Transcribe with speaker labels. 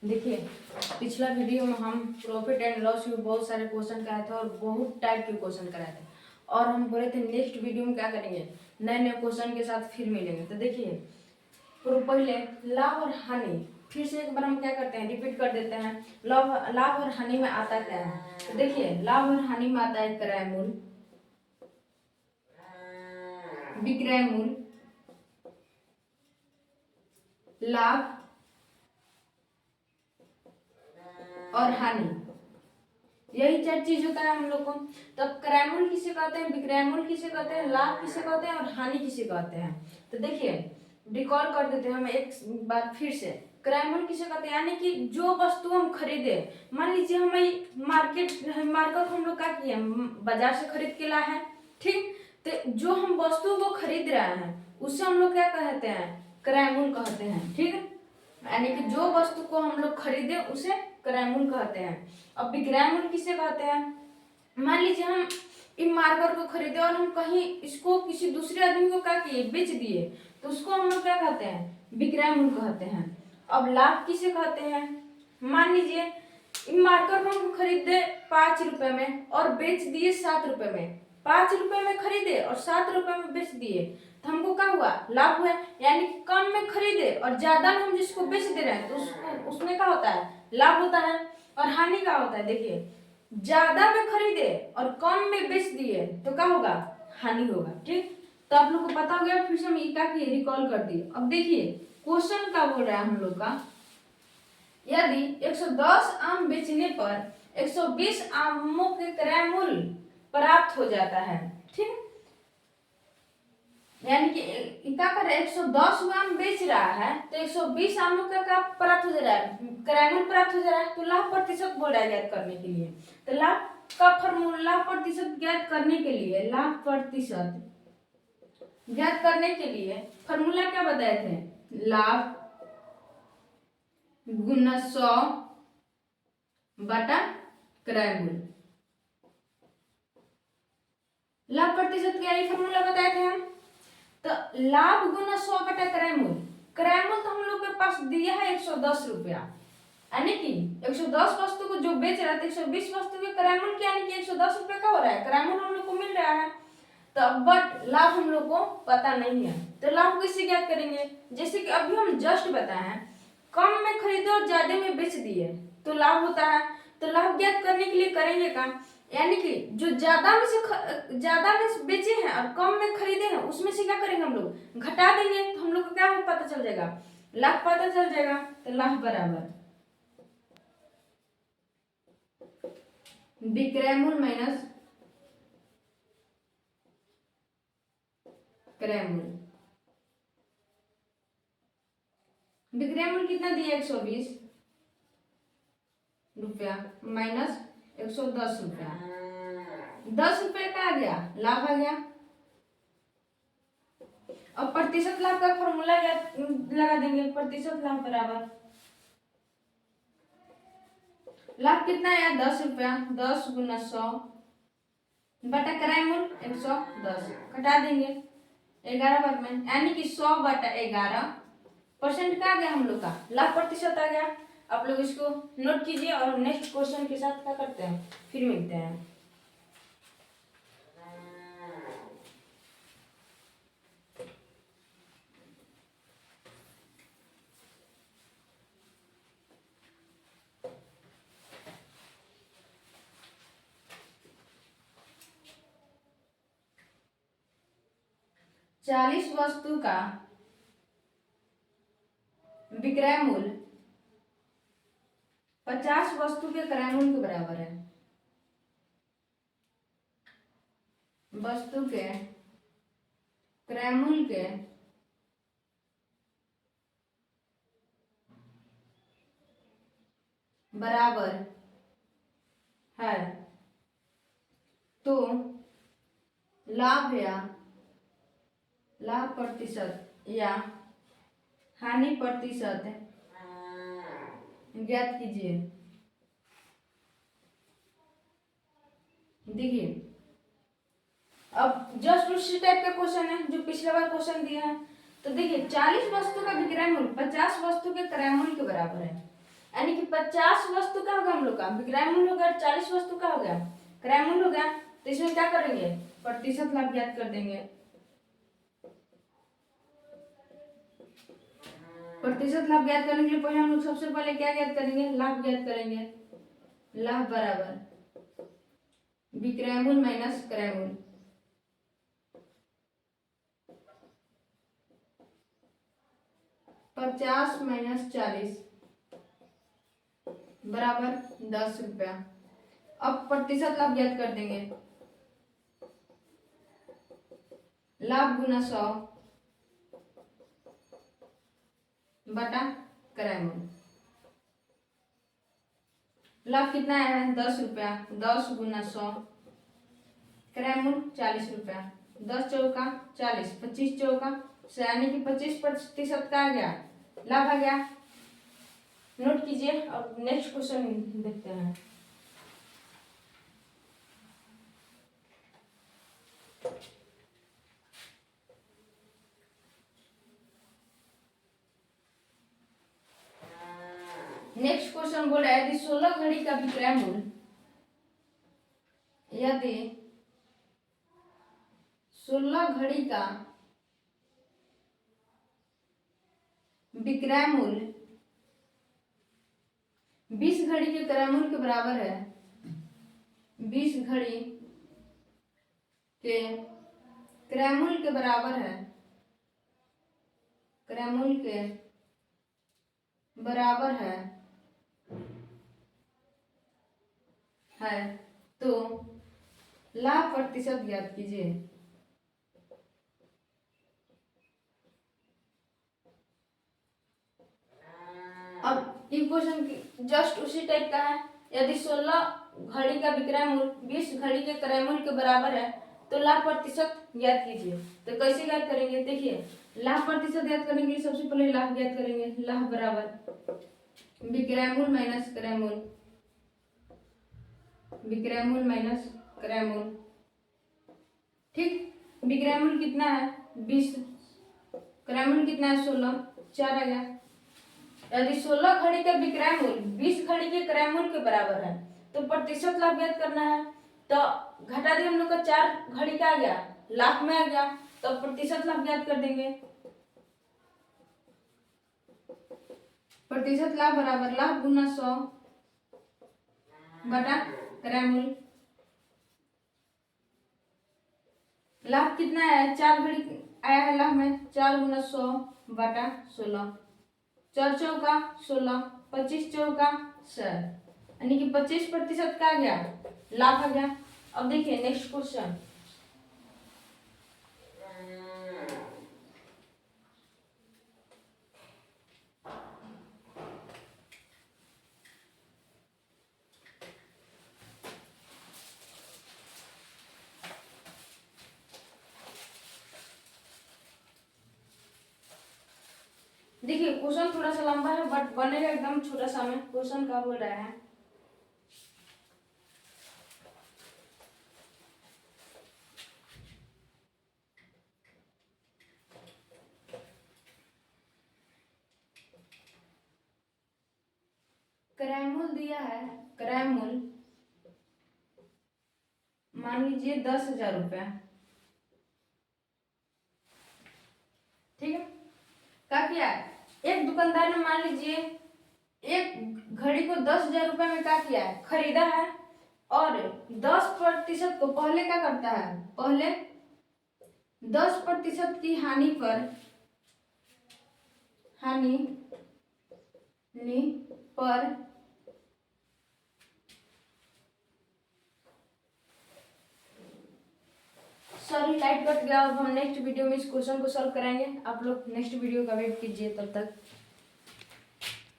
Speaker 1: देखिए, पिछला वीडियो में हम प्रॉफिट एंड लॉस के बहुत सारे क्वेश्चन कराए थे और बहुत टाइप के क्वेश्चन कराए थे और हम बोले थे नेक्स्ट वीडियो में क्या करेंगे, नए नए क्वेश्चन के साथ फिर मिलेंगे। तो देखिए, पहले लाभ और हानि फिर से एक बार हम क्या करते हैं, रिपीट कर देते हैं। लाभ और हानि में आता क्या है? तो देखिए, लाभ और हानि में आता है क्रय मूल्य, विक्रय मूल्य, लाभ और हानि, यही चार चीज होता है हम लोग को। तब क्रय मूल्य किसे कहते हैं, विक्रय मूल्य किसे कहते हैं, लाभ किसे कहते हैं और हानि किसे कहते हैं। तो देखिए, रिकॉल कर देते हैं हम एक बार फिर से। क्रय मूल्य किसे कहते हैं, यानी कि जो वस्तु हम खरीदे, मान लीजिए हमें मार्केट हम लोग क्या किए, बाजार से खरीद के लाए हैं, ठीक। तो जो हम वस्तु को खरीद रहे हैं उससे हम लोग क्या कहते हैं, क्रय मूल्य कहते हैं, ठीक है। यानी कि जो वस्तु को हम लोग खरीदे उसे क्रय मूल्य कहते हैं। अब विक्रय मूल्य किसे कहते हैं, मान लीजिए हम इन मार्कर को खरीदे और हम कहीं इसको किसी दूसरे आदमी को क्या किए, बेच दिए, तो उसको हम लोग क्या कहते हैं, विक्रय मूल्य कहते हैं। अब लाभ किसे कहते हैं, मान लीजिए इन मार्कर को हम खरीदे 5 रुपए में और बेच दिए 7 रुपए में। 5 रुपए में खरीदे और 7 रुपए में बेच दिए, तो हमको क्या हुआ, लाभ हुआ। यानी कि कम में खरीदे और ज्यादा में हम जिसको बेच दे रहे हैं तो उसमें क्या होता है, लाभ होता है। और हानि क्या होता है, देखिए, ज्यादा में खरीदे और कम में बेच दिए तो क्या होगा, हानि होगा, ठीक। तो आप लोग को पता हो गया, फिर से हम क्या किए, रिकॉल कर दिए। अब देखिए, क्वेश्चन क्या बोल रहा है हम लोग का, यदि 110 आम बेचने पर 120 आमों के क्रय मूल्य प्राप्त हो जाता है, ठीक। यानी कि क्या कर रहा है, 110 आम बेच रहा है तो 120 आमों का प्राप्त हो जा रहा है, क्रय मूल्य प्राप्त हो जा रहा है। तो लाभ प्रतिशत बोल रहा है ज्ञात करने के लिए। तो लाभ का फॉर्मूला, लाभ प्रतिशत ज्ञात करने के लिए, लाभ प्रतिशत ज्ञात करने के लिए फॉर्मूला क्या बताए थे, लाभ गुना 100 बटा क्रय मूल्य। लाभ प्रतिशत का यही फॉर्मूला बताए थे हम। तो लाभ गुना 100 बटा क्रय मूल्य, क्रय मूल्य तो हम लोग के पास दिया है 110 रुपया, यानी कि 110 वस्तु को जो बेच रहा था, 120 वस्तु के क्रय मूल्य यानी कि 110 रुपये का हो रहा है, क्रय मूल्य हम लोग को मिल रहा है। तो बट लाभ हम लोग को पता नहीं है, तो लाभ कैसे ज्ञात करेंगे, जैसे कि अभी हम जस्ट बताए हैं, कम में खरीदे और ज्यादा में बेच दिए तो लाभ होता है। तो लाभ ज्ञात करने के लिए करेंगे काम, यानी कि जो ज्यादा में बेचे हैं और कम में खरीदे हैं उसमें से क्या करेंगे, हम लोग घटा देंगे, तो हम लोग को क्या पता चल जाएगा, लाभ पता चल जाएगा। तो लाभ बराबर विक्रय मूल्य माइनस क्रय मूल्य। विक्रय मूल्य कितना दिया, 120 रुपया माइनस 110 रुपया, 10 रुपये का आ गया, लाभ आ गया। अब प्रतिशत लाभ का फॉर्मूला लगा देंगे, प्रतिशत लाभ बराबर, लाभ कितना आया, 10 रुपया, 10 गुना 100 बटा क्रय मूल्य 110, घटा देंगे 11 बार में, यानी कि 100 बटा 11% का आ गया हम लोग का, लाभ प्रतिशत आ गया। आप लोग इसको नोट कीजिए और नेक्स्ट क्वेश्चन के साथ क्या करते हैं, फिर मिलते हैं। चालीस वस्तु का विक्रय मूल्य 50 वस्तु के क्रय मूल्य के बराबर है। वस्तु के क्रय मूल्य के बराबर है तो लाभ प्रतिशत या हानि प्रतिशत ज्ञात कीजिए। देखिए, अब जस्ट उसी टाइप का क्वेश्चन है जो पिछले बार क्वेश्चन दिया है। तो देखिए, 40 वस्तु का विक्रय मूल्य 50 वस्तु के क्रय मूल्य के बराबर है, यानी कि 50 वस्तु का होगा हम लोग का, विक्रय मूल्य हो गया, 40 वस्तु का हो गया क्रय मूल्य हो गया। तो इसमें क्या करेंगे, प्रतिशत लाभ ज्ञात कर देंगे। प्रतिशत लाभ ज्ञात करने के लिए पहले हम लोग सबसे पहले क्या ज्ञात करेंगे, लाभ ज्ञात करेंगे। लाभ बराबर विक्रय मूल्य माइनस क्रय मूल्य। 50 माइनस 40 बराबर 10 रुपया। अब प्रतिशत लाभ ज्ञात कर देंगे, लाभ गुना 100 बटा क्रय मूल्य। लाभ कितना है, 10 रुपया, 10 गुना 100, क्रय मूल्य 40 रुपया, 10 चौका 40, 25 चौका, यानी कि 25% का आ गया, लाभ आ गया। नोट कीजिए और नेक्स्ट क्वेश्चन देखते हैं। नेक्स्ट क्वेश्चन बोल रहा है यदि 16 घड़ी का विक्रय मूल्य, यदि 16 घड़ी का विक्रय मूल्य 20 घड़ी के क्रय मूल्य के बराबर है, 20 घड़ी के क्रय मूल्य के बराबर है, क्रय मूल्य के बराबर है तो लाभ प्रतिशत ज्ञात कीजिए। अब ये क्वेश्चन जस्ट उसी टाइप का है, यदि 16 घड़ी का विक्रय मूल्य 20 घड़ी के क्रय मूल्य के बराबर है तो लाभ प्रतिशत ज्ञात कीजिए। तो कैसे ज्ञात करेंगे, देखिए लाभ प्रतिशत ज्ञात करने के लिए सबसे पहले लाभ ज्ञात करेंगे, लाभ बराबर विक्रय मूल्य माइनस क्रय मूल्य, विक्रय मूल्य माइनस क्रय मूल्य। ठीक, विक्रय मूल्य कितना है 20, क्रय मूल्य कितना है 16, 4 आ गया। यदि 16 घड़ी का विक्रय मूल्य 20 घड़ी के क्रय मूल्य के बराबर है तो प्रतिशत लाभ ज्ञात करना है। तो घटा दिए हम लोग का 4 घड़ी का आ गया, लाख में आ गया, तो प्रतिशत लाभ ज्ञात कर देंगे। प्रतिशत लाभ बराबर लाभ गुना 100 बटा क्रय मूल्य। लाभ कितना है, 4 घड़ी आया है लाभ में, 4 गुना 100 बटा 16, 4 चौका 16, 25 चौका 100, यानी कि 25% का आ गया, लाभ आ गया। अब देखिए नेक्स्ट क्वेश्चन, देखिए क्वेश्चन थोड़ा सा लंबा है बट बनेगा एकदम छोटा सा में। क्वेश्चन का बोल रहा है क्रय मूल्य दिया है, क्रय मूल्य मान लीजिए 10,000 रुपया, ठीक है। क्या किया है, एक दुकानदार ने मान लीजिए एक घड़ी को 10,000 रुपये में क्या किया है, खरीदा है और 10% को पहले क्या करता है, पहले 10% की हानि पर सॉरी लाइट कट गया। अब हम नेक्स्ट वीडियो में इस क्वेश्चन को सॉल्व कराएंगे, आप लोग नेक्स्ट वीडियो का वेट कीजिए तब तक।